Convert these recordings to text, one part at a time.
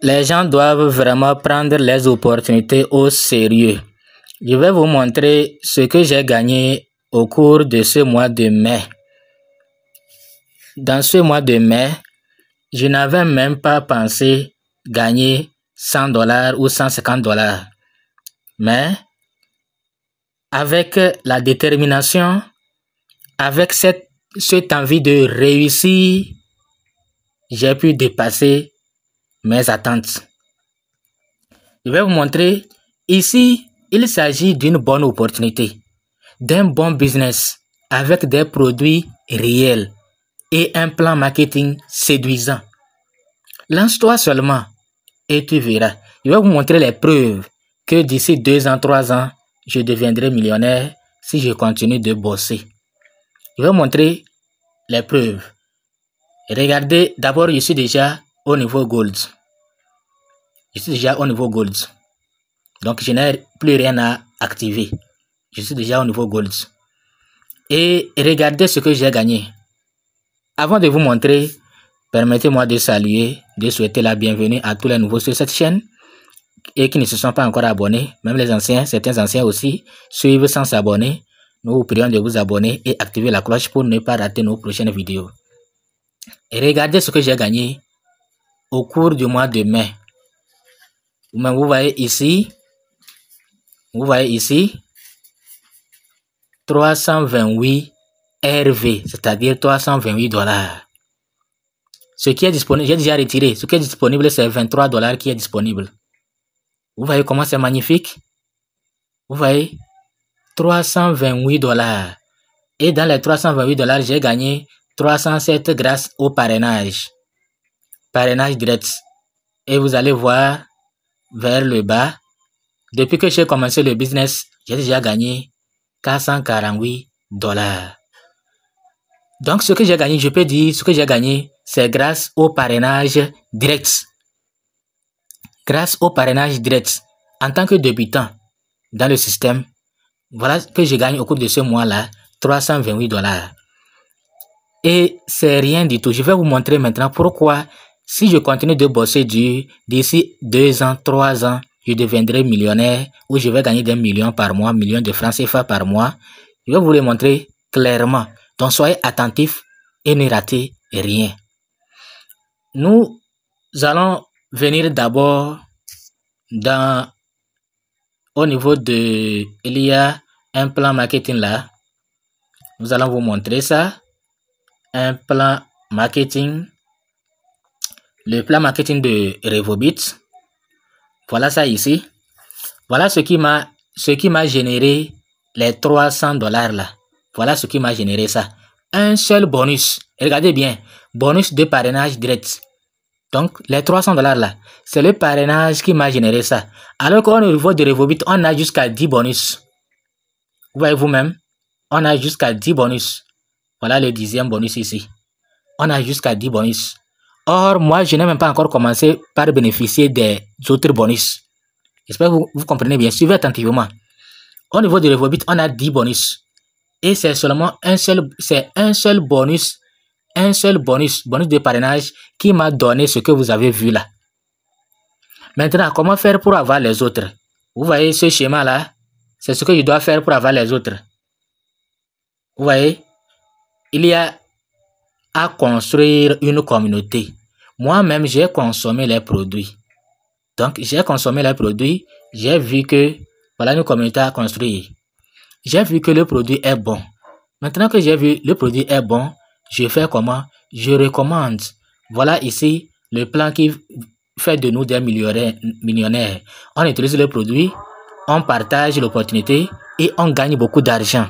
Les gens doivent vraiment prendre les opportunités au sérieux. Je vais vous montrer ce que j'ai gagné au cours de ce mois de mai. Dans ce mois de mai, je n'avais même pas pensé gagner $100 ou $150. Mais avec la détermination, avec cette envie de réussir, j'ai pu dépasser mes attentes. Je vais vous montrer. Ici, il s'agit d'une bonne opportunité, d'un bon business avec des produits réels et un plan marketing séduisant. Lance-toi seulement et tu verras. Je vais vous montrer les preuves que d'ici 2 ans, 3 ans, je deviendrai millionnaire si je continue de bosser. Je vais vous montrer les preuves. Regardez, d'abord, je suis déjà au niveau gold. Donc, je n'ai plus rien à activer. Je suis déjà au niveau gold. Et regardez ce que j'ai gagné. Avant de vous montrer, permettez-moi de saluer, de souhaiter la bienvenue à tous les nouveaux sur cette chaîne et qui ne se sont pas encore abonnés. Même les anciens, certains anciens aussi, suivent sans s'abonner. Nous vous prions de vous abonner et activer la cloche pour ne pas rater nos prochaines vidéos. Et regardez ce que j'ai gagné au cours du mois de mai. Vous voyez ici, 328 RV, c'est-à-dire $328. Ce qui est disponible, j'ai déjà retiré. Ce qui est disponible, c'est $23 qui est disponible. Vous voyez comment c'est magnifique? Vous voyez? $328. Et dans les $328, j'ai gagné 307 grâce au parrainage. Parrainage direct. Et vous allez voir vers le bas. Depuis que j'ai commencé le business, j'ai déjà gagné $448. Donc, ce que j'ai gagné, je peux dire, ce que j'ai gagné, c'est grâce au parrainage direct. Grâce au parrainage direct, en tant que débutant dans le système, voilà ce que je gagne au cours de ce mois-là, $328. Et c'est rien du tout. Je vais vous montrer maintenant pourquoi, si je continue de bosser dur, d'ici 2 ans, 3 ans, je deviendrai millionnaire ou je vais gagner des millions par mois, millions de francs CFA par mois. Je vais vous le montrer clairement. Donc, soyez attentifs et ne ratez rien. Nous allons venir d'abord au niveau de... Il y a un plan marketing là. Nous allons vous montrer ça. Un plan marketing. Le plan marketing de Revobit. Voilà ça ici. Voilà ce qui m'a généré les $300 là. Voilà ce qui m'a généré ça. Un seul bonus. Regardez bien. Bonus de parrainage direct. Donc, les $300 là, c'est le parrainage qui m'a généré ça. Alors qu'au niveau de Revobit, on a jusqu'à 10 bonus. Vous voyez vous-même, on a jusqu'à 10 bonus. Voilà le 10e bonus ici. On a jusqu'à 10 bonus. Or, moi, je n'ai même pas encore commencé par bénéficier des autres bonus. J'espère que vous comprenez bien. Suivez attentivement. Au niveau de Revobit, on a 10 bonus. Et c'est seulement un seul bonus. Un seul bonus de parrainage qui m'a donné ce que vous avez vu là. Maintenant, comment faire pour avoir les autres? Vous voyez ce schéma-là? C'est ce que je dois faire pour avoir les autres. Vous voyez? Il y a à construire une communauté. Moi-même, j'ai consommé les produits. Donc, j'ai consommé les produits. J'ai vu que, voilà une communauté à construire. J'ai vu que le produit est bon. Maintenant que j'ai vu le produit est bon, je fais comment? Je recommande. Voilà ici le plan qui fait de nous des millionnaires. On utilise le produit, on partage l'opportunité et on gagne beaucoup d'argent.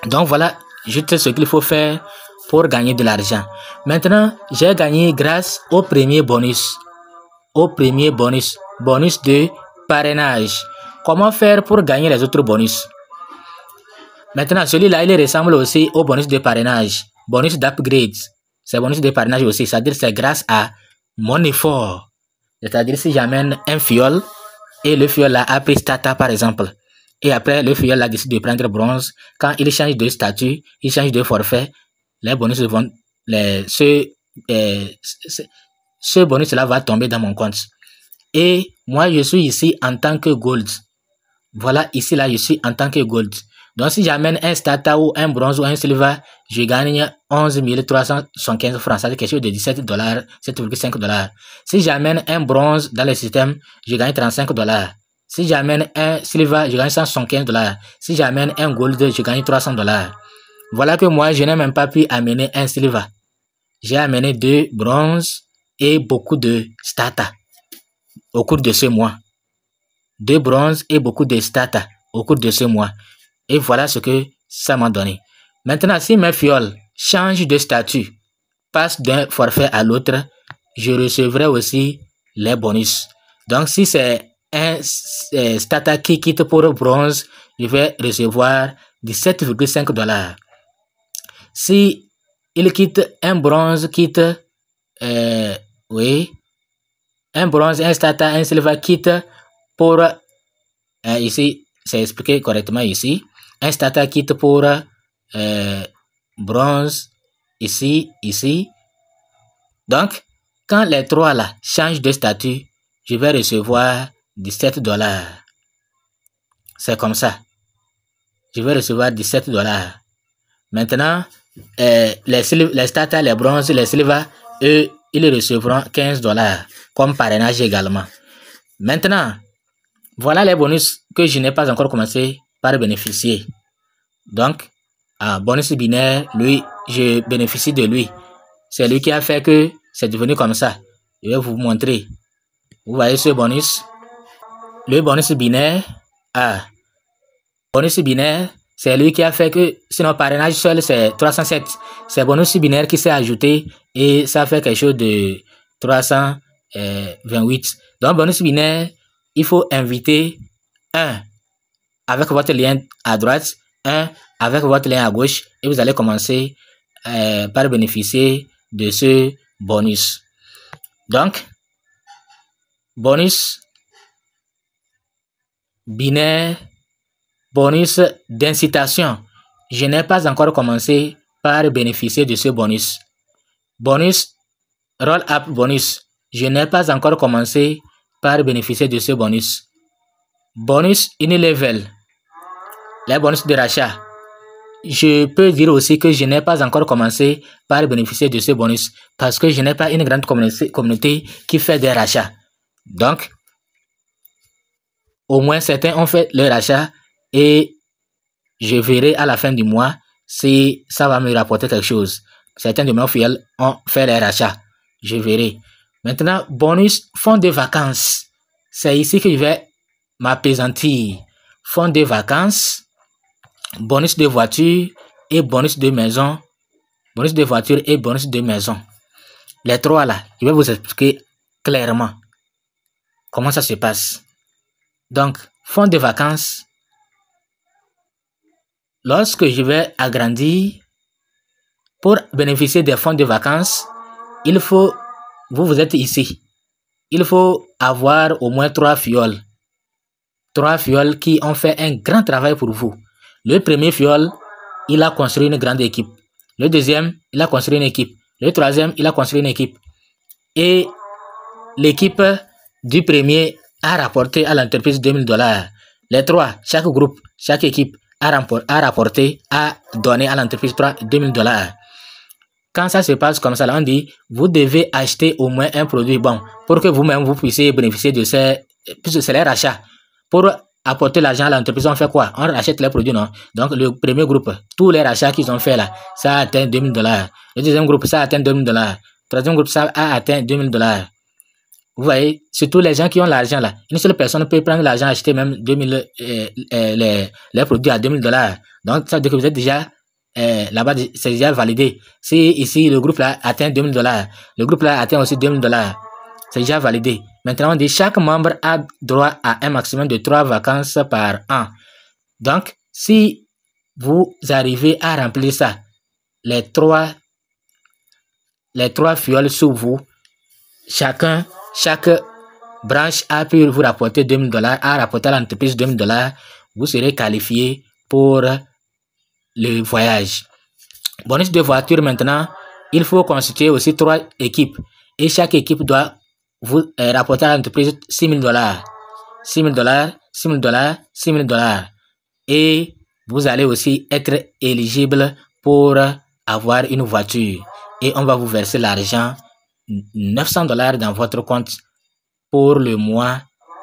Donc voilà juste ce qu'il faut faire pour gagner de l'argent. Maintenant, j'ai gagné grâce au premier bonus. Bonus de parrainage. Comment faire pour gagner les autres bonus? Maintenant, celui-là, il ressemble aussi au bonus de parrainage. Bonus d'upgrade. C'est bonus de parrainage aussi. C'est-à-dire c'est grâce à mon effort. C'est-à-dire si j'amène un fiole et le fiole là a pris starter par exemple. Et après, le fiole là décide de prendre bronze. Quand il change de statut, il change de forfait, les bonus vont... ce bonus là va tomber dans mon compte. Et moi, je suis ici en tant que gold. Voilà, ici, là, je suis en tant que gold. Donc, si j'amène un starter ou un bronze ou un silver, je gagne 11 375 francs. C'est quelque chose de 17 $, 7,5 $. Si j'amène un bronze dans le système, je gagne 35 $. Si j'amène un silver, je gagne 175 $. Si j'amène un gold, je gagne 300 $. Voilà que moi, je n'ai même pas pu amener un silver. J'ai amené 2 bronzes et beaucoup de starter au cours de ce mois. 2 bronzes et beaucoup de starter au cours de ce mois. Et voilà ce que ça m'a donné. Maintenant, si mes fioles changent de statut, passent d'un forfait à l'autre, je recevrai aussi les bonus. Donc, si c'est un starter qui quitte pour bronze, je vais recevoir 17,5 $. Si il quitte un bronze, un bronze, un starter, un silver quitte pour, ici, c'est expliqué correctement ici, un starter quitte pour bronze, ici. Donc, quand les trois là changent de statut, je vais recevoir 17 $. C'est comme ça. Je vais recevoir 17 $. Maintenant, les starters, les bronzes, les silver, eux, ils recevront 15 $ comme parrainage également. Maintenant, voilà les bonus que je n'ai pas encore commencé par bénéficier. Donc, bonus binaire, lui, je bénéficie de lui. C'est lui qui a fait que c'est devenu comme ça. Je vais vous montrer. Vous voyez ce bonus. Le bonus binaire, bonus binaire, c'est lui qui a fait que, sinon parrainage seul, c'est 307. C'est bonus binaire qui s'est ajouté et ça fait quelque chose de 328. Donc, bonus binaire, il faut inviter 1 avec votre lien à droite, 1 avec votre lien à gauche et vous allez commencer par bénéficier de ce bonus. Donc, bonus binaire, bonus d'incitation. Je n'ai pas encore commencé par bénéficier de ce bonus. Bonus roll-up bonus. Je n'ai pas encore commencé par bénéficier de ce bonus. Bonus unilevel. Les bonus de rachat. Je peux dire aussi que je n'ai pas encore commencé par bénéficier de ce bonus parce que je n'ai pas une grande communauté qui fait des rachats. Donc, au moins certains ont fait leur rachat et je verrai à la fin du mois si ça va me rapporter quelque chose. Certains de mes fidèles ont fait leur rachat. Je verrai. Maintenant, bonus fonds de vacances. C'est ici que je vais m'apaisantir. Fonds de vacances, bonus de voiture et bonus de maison. Bonus de voiture et bonus de maison. Les trois là, je vais vous expliquer clairement comment ça se passe. Donc, fonds de vacances. Lorsque je vais agrandir, pour bénéficier des fonds de vacances, il faut, vous êtes ici, il faut avoir au moins 3 fioles. 3 fioles qui ont fait un grand travail pour vous. Le premier fiole, il a construit une grande équipe. Le deuxième, il a construit une équipe. Le troisième, il a construit une équipe. Et l'équipe du premier a rapporté à l'entreprise 2000 $. Les trois, chaque groupe, chaque équipe a donné à l'entreprise 2000 $. Quand ça se passe comme ça, là, on dit, vous devez acheter au moins un produit bon pour que vous-même vous puissiez bénéficier de ces, puisque c'est les rachats. Pour apporter l'argent à l'entreprise, on fait quoi? On rachète les produits, non? Donc, le premier groupe, tous les rachats qu'ils ont fait là, ça a atteint 2000 $. Le deuxième groupe, ça a atteint 2000 $. Le troisième groupe, ça a atteint 2000 $. Vous voyez, surtout les gens qui ont l'argent là. Une seule personne peut prendre l'argent, acheter même 2000, les produits à 2000 $. Donc, ça veut dire que vous êtes déjà là-bas, c'est déjà validé. Si ici, le groupe là atteint 2000 $, le groupe là atteint aussi 2000 $. C'est déjà validé. Maintenant, on dit chaque membre a droit à un maximum de 3 vacances par an. Donc, si vous arrivez à remplir ça, les trois fioles sous vous, chaque branche a pu vous rapporter 2000 $, a rapporté à l'entreprise 2000 $, vous serez qualifié pour le voyage. Bonus de voiture maintenant, il faut constituer aussi 3 équipes et chaque équipe doit vous rapportez à l'entreprise $6,000, $6,000, $6,000, $6,000. Et vous allez aussi être éligible pour avoir une voiture. Et on va vous verser l'argent, $900 dans votre compte pour le mois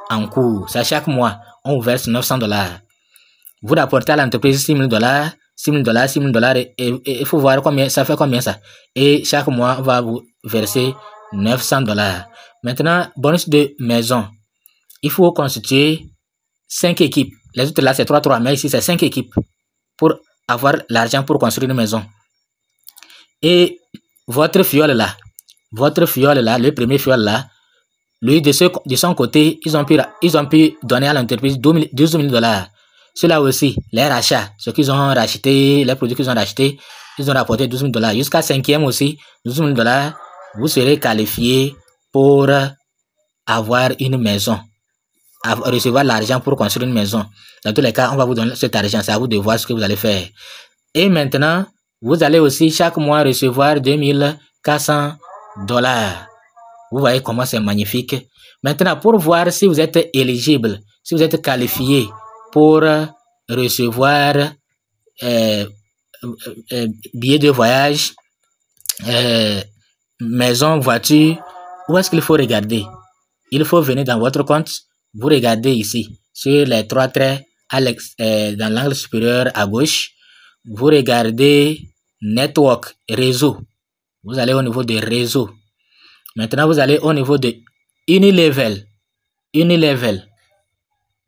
en cours. C'est chaque mois, on vous verse $900. Vous rapportez à l'entreprise $6,000, $6,000, $6,000 et il faut voir combien ça fait, combien ça. Et chaque mois, on va vous verser $900. Maintenant, bonus de maison. Il faut constituer 5 équipes. Les autres là, c'est 3, mais ici, c'est 5 équipes pour avoir l'argent pour construire une maison. Et votre fiole là, le premier fiole là, lui, de son côté, ils ont pu donner à l'entreprise $12,000. Cela aussi, les rachats, ce qu'ils ont racheté, les produits qu'ils ont rachetés, ils ont rapporté $12,000. Jusqu'à 5e aussi, $12,000, vous serez qualifié pour avoir une maison, recevoir l'argent pour construire une maison. Dans tous les cas, on va vous donner cet argent, c'est à vous de voir ce que vous allez faire. Et maintenant, vous allez aussi chaque mois recevoir $2,400. Vous voyez comment c'est magnifique. Maintenant, pour voir si vous êtes éligible, si vous êtes qualifié pour recevoir billets de voyage, maison, voiture, où est-ce qu'il faut regarder? Il faut venir dans votre compte, vous regardez ici, sur les 3 traits dans l'angle supérieur à gauche, vous regardez Network, réseau. Vous allez au niveau de réseau. Maintenant, vous allez au niveau de Unilevel.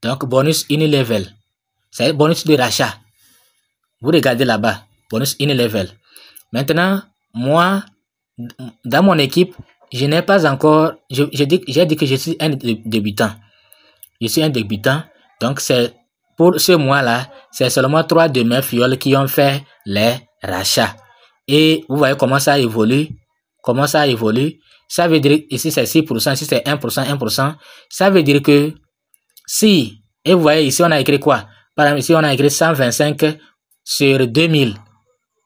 Donc, bonus Unilevel. C'est bonus de rachat. Vous regardez là-bas. Bonus Unilevel. Maintenant, moi, dans mon équipe, je n'ai pas encore... J'ai dit que je suis un débutant. Je suis un débutant. Donc, c'est pour ce mois-là, c'est seulement 3 de mes fioles qui ont fait les rachats. Et vous voyez comment ça évolue. Ça veut dire, ici c'est 6%, ici c'est 1%, 1%. Ça veut dire que si, et vous voyez ici on a écrit quoi? Par exemple, ici on a écrit 125 sur 2000.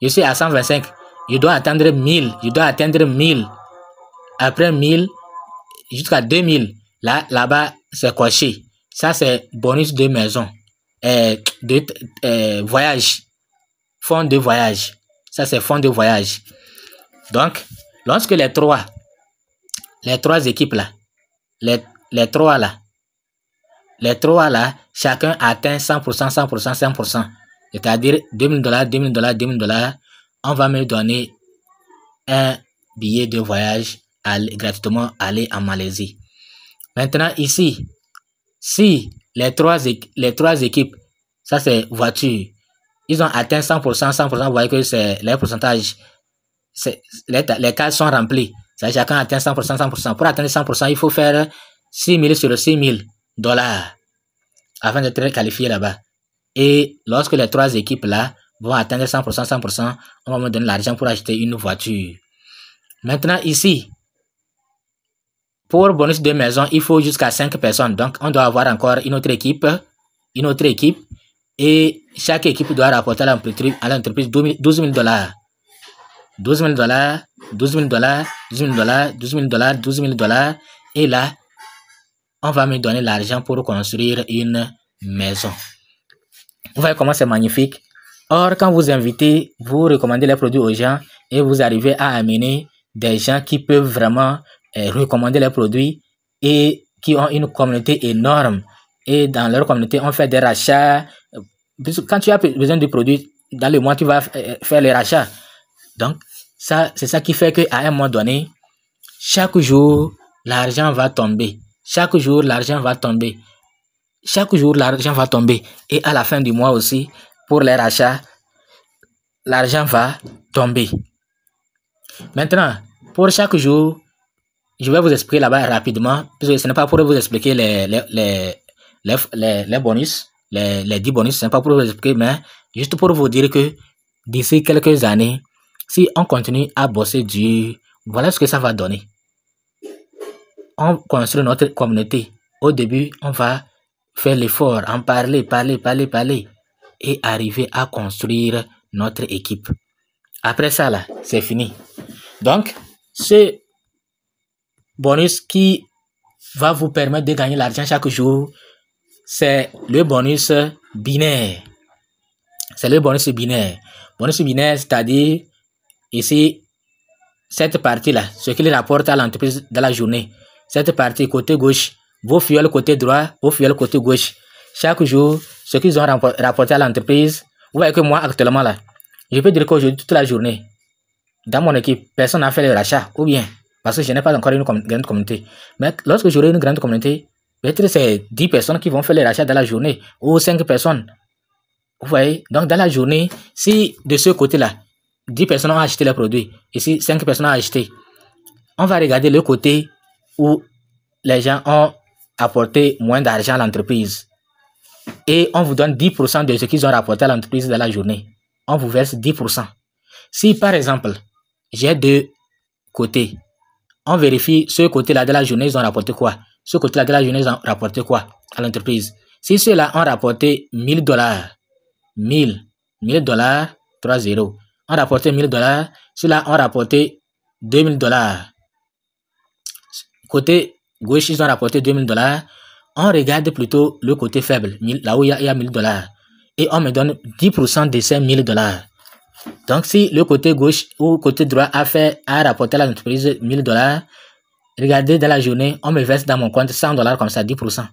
Je suis à 125. Je dois atteindre 1000. Après 1000, jusqu'à 2000. Là-bas, c'est coché. Ça, c'est bonus de maison. Voyage. Fonds de voyage. Ça, c'est fonds de voyage. Donc, lorsque les trois équipes là, les trois là, chacun atteint 100%, c'est-à-dire $2,000, on va me donner un billet de voyage gratuitement aller en Malaisie. Maintenant, ici, si les trois équipes, ça c'est voiture, ils ont atteint 100%, vous voyez que c'est les pourcentages, les cases sont remplis. Chacun atteint 100%. Pour atteindre 100%, il faut faire 6,000 sur $6,000 afin d'être qualifié là-bas. Et lorsque les 3 équipes là vont atteindre 100%, on va me donner l'argent pour acheter une voiture. Maintenant ici, pour bonus de maison, il faut jusqu'à 5 personnes. Donc, on doit avoir encore une autre équipe. Et chaque équipe doit rapporter à l'entreprise $12,000. $12,000. Et là, on va me donner l'argent pour construire une maison. Vous voyez comment c'est magnifique. Or, quand vous invitez, vous recommandez les produits aux gens et vous arrivez à amener des gens qui peuvent vraiment recommander les produits et qui ont une communauté énorme. Et dans leur communauté, on fait des rachats. Quand tu as besoin de produits, dans le mois, tu vas faire les rachats. Donc, c'est ça qui fait qu'à un moment donné, chaque jour, l'argent va tomber. Et à la fin du mois aussi, pour les rachats, l'argent va tomber. Maintenant, pour chaque jour, je vais vous expliquer là-bas rapidement, puisque ce n'est pas pour vous expliquer les bonus, les 10 bonus, ce n'est pas pour vous expliquer, mais juste pour vous dire que d'ici quelques années, si on continue à bosser dur, voilà ce que ça va donner. On construit notre communauté. Au début, on va faire l'effort, en parler, et arriver à construire notre équipe. Après ça, là, c'est fini. Donc, ce bonus qui va vous permettre de gagner l'argent chaque jour, c'est le bonus binaire. C'est le bonus binaire. Bonus binaire, c'est-à-dire, ici, cette partie-là, ce qu'il rapporte à l'entreprise dans la journée. Cette partie côté gauche, vos fioles côté droit, vos fioles côté gauche. Chaque jour, ce qu'ils ont rapporté à l'entreprise. Vous voyez que moi, actuellement, là, je peux dire qu'aujourd'hui, toute la journée, dans mon équipe, personne n'a fait le rachat, ou bien, parce que je n'ai pas encore une grande communauté. Mais lorsque j'aurai une grande communauté, peut-être c'est 10 personnes qui vont faire les rachats dans la journée, ou 5 personnes. Vous voyez? Donc, dans la journée, si de ce côté-là, 10 personnes ont acheté les produits, et si 5 personnes ont acheté, on va regarder le côté où les gens ont apporté moins d'argent à l'entreprise. Et on vous donne 10% de ce qu'ils ont rapporté à l'entreprise dans la journée. On vous verse 10%. Si, par exemple, j'ai deux côtés, on vérifie ce côté-là de la journée, ils ont rapporté quoi? Ce côté-là de la journée, ils ont rapporté quoi à l'entreprise? Si ceux-là ont rapporté $1000, 1000$, 3 0. On rapporté $1000, ceux-là ont rapporté $2000. Côté gauche, ils ont rapporté $2000. On regarde plutôt le côté faible, là où il y a $1000. Et on me donne 10% de ces $1000. Donc, si le côté gauche ou côté droit a rapporté à l'entreprise $1000, regardez dans la journée, on me verse dans mon compte $100 comme ça, 10%.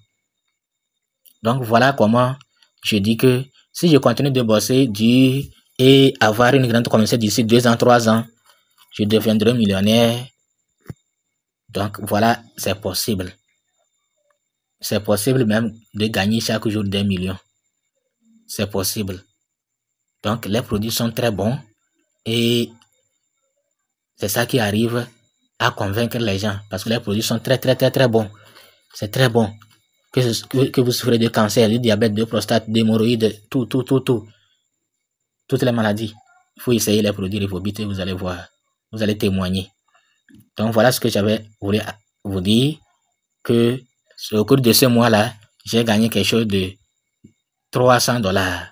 Donc, voilà comment je dis que si je continue de bosser dur et avoir une grande communauté d'ici 2 ans, 3 ans, je deviendrai millionnaire. Donc, voilà, c'est possible. C'est possible même de gagner chaque jour des millions. C'est possible. Donc, les produits sont très bons et c'est ça qui arrive à convaincre les gens parce que les produits sont très bons. C'est très bon. Que vous souffrez de cancer, de diabète, de prostate, d'hémorroïdes, tout. Toutes les maladies. Il faut essayer les produits Revobit et vous allez voir. Vous allez témoigner. Donc, voilà ce que j'avais voulu vous dire, que au cours de ce mois-là, j'ai gagné quelque chose de $300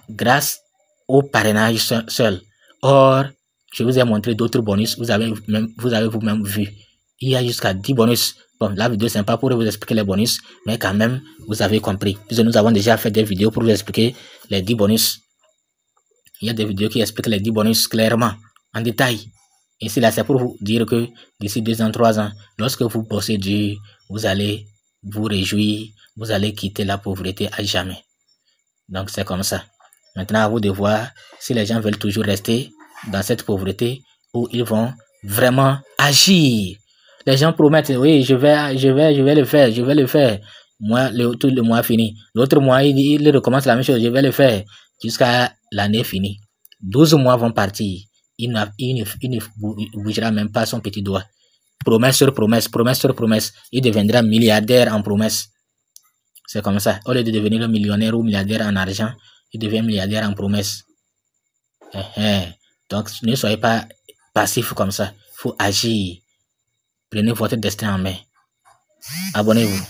grâce au parrainage seul. Or, je vous ai montré d'autres bonus. Vous avez vous-même vu. Il y a jusqu'à 10 bonus. Bon, la vidéo, c'est pas pour vous expliquer les bonus, mais quand même, vous avez compris. Puisque nous avons déjà fait des vidéos pour vous expliquer les 10 bonus. Il y a des vidéos qui expliquent les 10 bonus clairement, en détail. Ici, là, c'est pour vous dire que d'ici 2 ans, 3 ans, lorsque vous bossez dur, vous allez vous réjouir, vous allez quitter la pauvreté à jamais. Donc, c'est comme ça. Maintenant, à vous de voir si les gens veulent toujours rester dans cette pauvreté ou ils vont vraiment agir. Les gens promettent, oui, je vais le faire. Moi, tout le mois fini. L'autre mois, il recommence la même chose, je vais le faire jusqu'à l'année finie. 12 mois vont partir. Il ne bougera même pas son petit doigt. Promesse sur promesse, promesse sur promesse. Il deviendra milliardaire en promesse. C'est comme ça. Au lieu de devenir millionnaire ou milliardaire en argent, il devient milliardaire en promesse. Donc, ne soyez pas passif comme ça. Il faut agir. Prenez votre destin en main. Abonnez-vous.